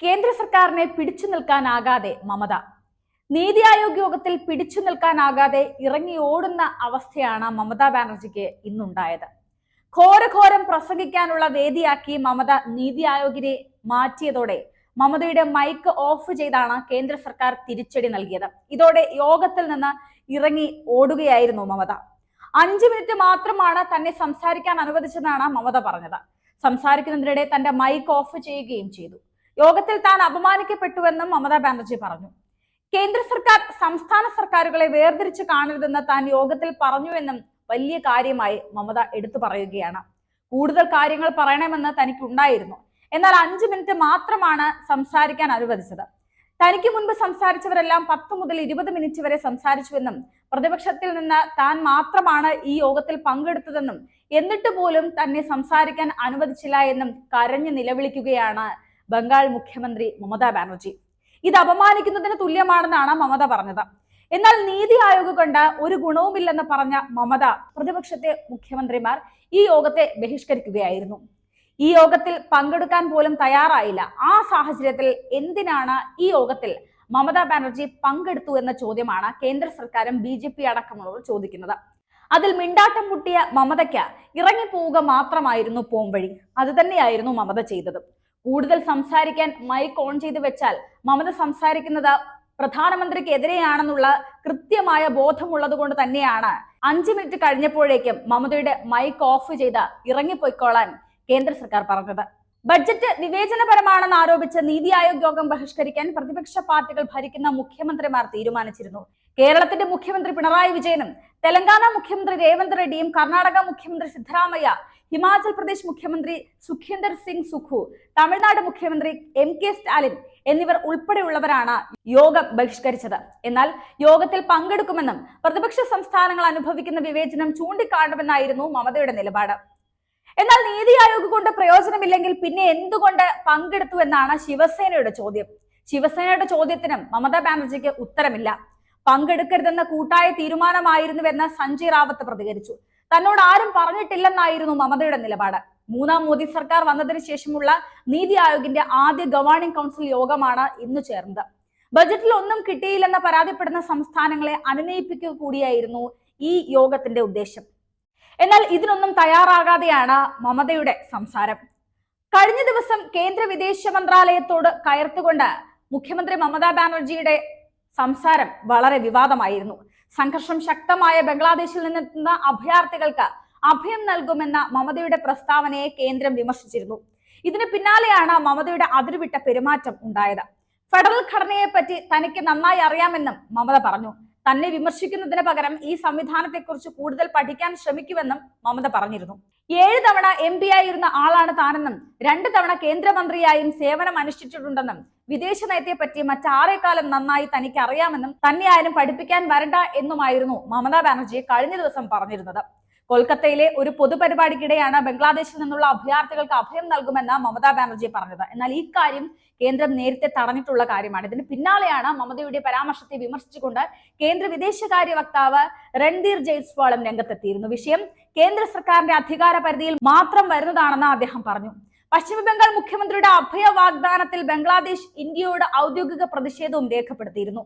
കേന്ദ്ര സർക്കാരിനെ പിടിച്ചു നിൽക്കാനാകാതെ മമത. നീതി ആയോഗ് യോഗത്തിൽ പിടിച്ചു നിൽക്കാനാകാതെ ഇറങ്ങി ഓടുന്ന അവസ്ഥയാണ് മമതാ ബാനർജിക്ക് ഇന്നുണ്ടായത്. ഘോരഘോരം പ്രസംഗിക്കാനുള്ള വേദിയാക്കി മമത നീതി ആയോഗിനെ മാറ്റിയതോടെ മമതയുടെ മൈക്ക് ഓഫ് ചെയ്താണ് കേന്ദ്ര സർക്കാർ തിരിച്ചടി നൽകിയത്. ഇതോടെ യോഗത്തിൽ നിന്ന് ഇറങ്ങി ഓടുകയായിരുന്നു മമത. 5 മിനിറ്റ് മാത്രമാണ് തന്നെ സംസാരിക്കാൻ അനുവദിച്ചതെന്നാണ് മമത പറഞ്ഞത്. സംസാരിക്കുന്നതിനിടെ തന്റെ മൈക്ക് ഓഫ് ചെയ്യുകയും ചെയ്തു. യോഗത്തിൽ താൻ അപമാനിക്കപ്പെട്ടുവെന്നും മമതാ ബാനർജി പറഞ്ഞു. കേന്ദ്ര സർക്കാർ സംസ്ഥാന സർക്കാരുകളെ വേർതിരിച്ച് കാണരുതെന്ന് താൻ യോഗത്തിൽ പറഞ്ഞുവെന്നും വലിയ കാര്യമായി മമത എടുത്തു പറയുകയാണ്. കൂടുതൽ കാര്യങ്ങൾ പറയണമെന്ന് തനിക്കുണ്ടായിരുന്നു, എന്നാൽ 5 മിനിറ്റ് മാത്രമാണ് സംസാരിക്കാൻ അനുവദിച്ചത്. തനിക്ക് മുൻപ് സംസാരിച്ചവരെല്ലാം 10 മുതൽ 20 മിനിറ്റ് വരെ സംസാരിച്ചുവെന്നും പ്രതിപക്ഷത്തിൽ നിന്ന് താൻ മാത്രമാണ് ഈ യോഗത്തിൽ പങ്കെടുത്തതെന്നും എന്നിട്ട് പോലും തന്നെ സംസാരിക്കാൻ അനുവദിച്ചില്ല എന്നും കരഞ്ഞു നിലവിളിക്കുകയാണ് ബംഗാൾ മുഖ്യമന്ത്രി മമതാ ബാനർജി. ഇത് അപമാനിക്കുന്നതിന് തുല്യമാണെന്നാണ് മമത പറഞ്ഞത്. എന്നാൽ നീതി ആയോഗ് കൊണ്ട് ഒരു ഗുണവുമില്ലെന്ന് പറഞ്ഞ മമത പ്രതിപക്ഷത്തെ മുഖ്യമന്ത്രിമാർ ഈ യോഗത്തെ ബഹിഷ്കരിക്കുകയായിരുന്നു. ഈ യോഗത്തിൽ പങ്കെടുക്കാൻ പോലും തയ്യാറായില്ല. ആ സാഹചര്യത്തിൽ എന്തിനാണ് ഈ യോഗത്തിൽ മമതാ ബാനർജി പങ്കെടുത്തു എന്ന ചോദ്യമാണ് കേന്ദ്ര സർക്കാരും BJP അടക്കമുള്ളവർ ചോദിക്കുന്നത്. അതിൽ മിണ്ടാട്ടം മുട്ടിയ മമതയ്ക്ക് ഇറങ്ങിപ്പോവുക മാത്രമായിരുന്നു പോംവഴി. അത് തന്നെയായിരുന്നു മമത ചെയ്തത്. കൂടുതൽ സംസാരിക്കാൻ മൈക്ക് ഓൺ ചെയ്ത് വെച്ചാൽ മമത സംസാരിക്കുന്നത് പ്രധാനമന്ത്രിക്ക് എതിരെയാണെന്നുള്ള കൃത്യമായ ബോധമുള്ളത് കൊണ്ട് തന്നെയാണ് 5 മിനിറ്റ് കഴിഞ്ഞപ്പോഴേക്കും മമതയുടെ മൈക്ക് ഓഫ് ചെയ്ത് ഇറങ്ങിപ്പോയിക്കോളാൻ കേന്ദ്ര സർക്കാർ പറഞ്ഞത്. ബഡ്ജറ്റ് വിവേചനപരമാണെന്ന് ആരോപിച്ച് നീതി ആയോഗ് യോഗം ബഹിഷ്കരിക്കാൻ പ്രതിപക്ഷ പാർട്ടികൾ ഭരിക്കുന്ന മുഖ്യമന്ത്രിമാർ തീരുമാനിച്ചിരുന്നു. കേരളത്തിന്റെ മുഖ്യമന്ത്രി പിണറായി വിജയനും തെലങ്കാന മുഖ്യമന്ത്രി രേവന്ത് റെഡ്ഡിയും കർണാടക മുഖ്യമന്ത്രി സിദ്ധരാമയ്യ, ഹിമാചൽ പ്രദേശ് മുഖ്യമന്ത്രി സുഖ്വിന്ദർ സിംഗ് സുഖു, തമിഴ്നാട് മുഖ്യമന്ത്രി MK സ്റ്റാലിൻ എന്നിവർ ഉൾപ്പെടെയുള്ളവരാണ് യോഗം ബഹിഷ്കരിച്ചത്. എന്നാൽ യോഗത്തിൽ പങ്കെടുക്കുമെന്നും പ്രതിപക്ഷ സംസ്ഥാനങ്ങൾ അനുഭവിക്കുന്ന വിവേചനം ചൂണ്ടിക്കാണുമെന്നായിരുന്നു മമതയുടെ നിലപാട്. എന്നാൽ നീതി ആയോഗ് കൊണ്ട് പ്രയോജനമില്ലെങ്കിൽ പിന്നെ എന്തുകൊണ്ട് പങ്കെടുത്തു എന്നാണ് ശിവസേനയുടെ ചോദ്യം. ശിവസേനയുടെ ചോദ്യത്തിനും മമതാ ബാനർജിക്ക് ഉത്തരമില്ല. പങ്കെടുക്കരുതെന്ന കൂട്ടായ തീരുമാനമായിരുന്നുവെന്ന് സഞ്ജയ് റാവത്ത് പ്രതികരിച്ചു. തന്നോട് ആരും പറഞ്ഞിട്ടില്ലെന്നായിരുന്നു മമതയുടെ നിലപാട്. 3ാം മോദി സർക്കാർ വന്നതിന് ശേഷമുള്ള നീതി ആയോഗിന്റെ ആദ്യ ഗവേണിംഗ് കൗൺസിൽ യോഗമാണ് ഇന്ന് ചേർന്നത്. ബജറ്റിൽ ഒന്നും കിട്ടിയില്ലെന്ന് പരാതിപ്പെടുന്ന സംസ്ഥാനങ്ങളെ അനുനയിപ്പിക്കുക കൂടിയായിരുന്നു ഈ യോഗത്തിന്റെ ഉദ്ദേശം. എന്നാൽ ഇതിനൊന്നും തയ്യാറാകാതെയാണ് മമതയുടെ സംസാരം. കഴിഞ്ഞ ദിവസം കേന്ദ്ര വിദേശ മന്ത്രാലയത്തോട് കയർത്തുകൊണ്ട് മുഖ്യമന്ത്രി മമതാ ബാനർജിയുടെ സംസാരം വളരെ വിവാദമായിരുന്നു. സംഘർഷം ശക്തമായ ബംഗ്ലാദേശിൽ നിന്നെത്തുന്ന അഭയാർത്ഥികൾക്ക് അഭയം നൽകുമെന്ന മമതയുടെ പ്രസ്താവനയെ കേന്ദ്രം വിമർശിച്ചിരുന്നു. ഇതിന് പിന്നാലെയാണ് മമതയുടെ അതിരുവിട്ട പെരുമാറ്റം ഉണ്ടായത്. ഫെഡറൽ ഘടനയെ പറ്റി തനിക്ക് നന്നായി അറിയാമെന്നും മമത പറഞ്ഞു. തന്നെ വിമർശിക്കുന്നതിന് പകരം ഈ സംവിധാനത്തെക്കുറിച്ച് കൂടുതൽ പഠിക്കാൻ ശ്രമിക്കുമെന്നും മമത പറഞ്ഞിരുന്നു. 7 തവണ MP ആയിരുന്ന ആളാണ് താനെന്നും 2 തവണ കേന്ദ്രമന്ത്രിയായും സേവനം അനുഷ്ഠിച്ചിട്ടുണ്ടെന്നും വിദേശ നയത്തെപ്പറ്റി മറ്റാരെക്കാളും നന്നായി തനിക്ക് അറിയാമെന്നും തന്നെ ആരും പഠിപ്പിക്കാൻ വരണ്ട എന്നുമായിരുന്നു മമതാ ബാനർജി കഴിഞ്ഞ ദിവസം പറഞ്ഞിരുന്നത്. കൊൽക്കത്തയിലെ ഒരു പൊതുപരിപാടിക്കിടെയാണ് ബംഗ്ലാദേശിൽ നിന്നുള്ള അഭയാർത്ഥികൾക്ക് അഭയം നൽകുമെന്ന് മമതാ ബാനർജി പറഞ്ഞത്. എന്നാൽ ഈ കാര്യം കേന്ദ്രം നേരത്തെ തടഞ്ഞിട്ടുള്ള കാര്യമാണ്. ഇതിന് പിന്നാലെയാണ് മമതയുടെ പരാമർശത്തെ വിമർശിച്ചുകൊണ്ട് കേന്ദ്ര വിദേശകാര്യ വക്താവ് രൺധീർ ജയ്സ്വാളും രംഗത്തെത്തിയിരുന്നു. വിഷയം കേന്ദ്ര സർക്കാരിന്റെ അധികാര പരിധിയിൽ മാത്രം വരുന്നതാണെന്ന് അദ്ദേഹം പറഞ്ഞു. പശ്ചിമ ബംഗാൾ മുഖ്യമന്ത്രിയുടെ അഭയ വാഗ്ദാനത്തിൽ ബംഗ്ലാദേശ് ഇന്ത്യയോട് ഔദ്യോഗിക പ്രതിഷേധവും രേഖപ്പെടുത്തിയിരുന്നു.